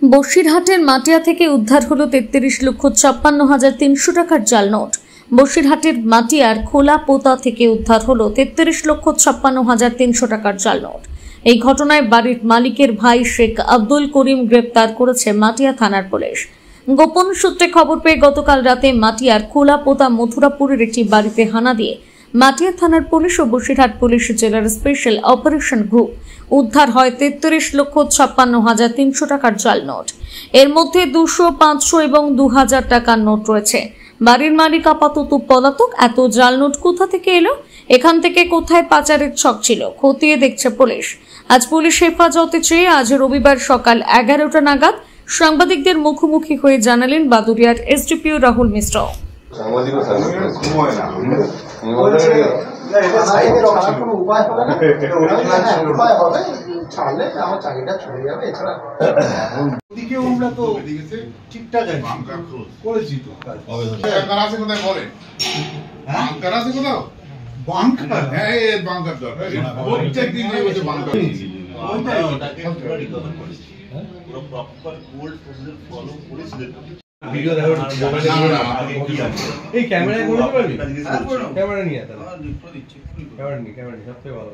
বসিরহাটের মাটিয়া থেকে উদ্ধার হলো 33,56,300 টাকার জাল নোট। বসিরহাটের মাটিয়ার খোলা পোতা থেকে উদ্ধার হলো 33,56,300 টাকার জাল নোট। এই ঘটনায় বাড়ির মালিকের ভাই শেখ আব্দুল করিম গ্রেপ্তার করেছে মাটিয়া থানার পুলিশ। গোপন সূত্রে খবর পেয়ে গতকাল রাতে মাটিয়ার খোলা পোতা মথুরাপুরের একটি বাড়িতে হানা দিয়ে মাটিয়া থানার পুলিশ ও বসিরহাট পুলিশ জেলার স্পেশাল অপারেশন গ্রুপ উদ্ধার হয় 33,56,300 টাকার জাল নোট। এর মধ্যে 200, 500 এবং 2000 টাকার নোট রয়েছে। বাড়ির মালিক আপাতত পলাতক। এত জাল নোট কোথা থেকে এলো, এখান থেকে কোথায় পাচারের ছক ছিল, খতিয়ে দেখছে পুলিশ। আজ পুলিশ হেফাজতে চেয়ে আজ রবিবার সকাল 11টা নাগাদ সাংবাদিকদের মুখোমুখি হয়ে জানালেন বাদুড়িয়ার এসডিপিও রাহুল মিশ্র। এই ক্যামেরা করতে পারবি? ক্যামেরা নিয়ে ক্যামেরা সবথেকে ভালো।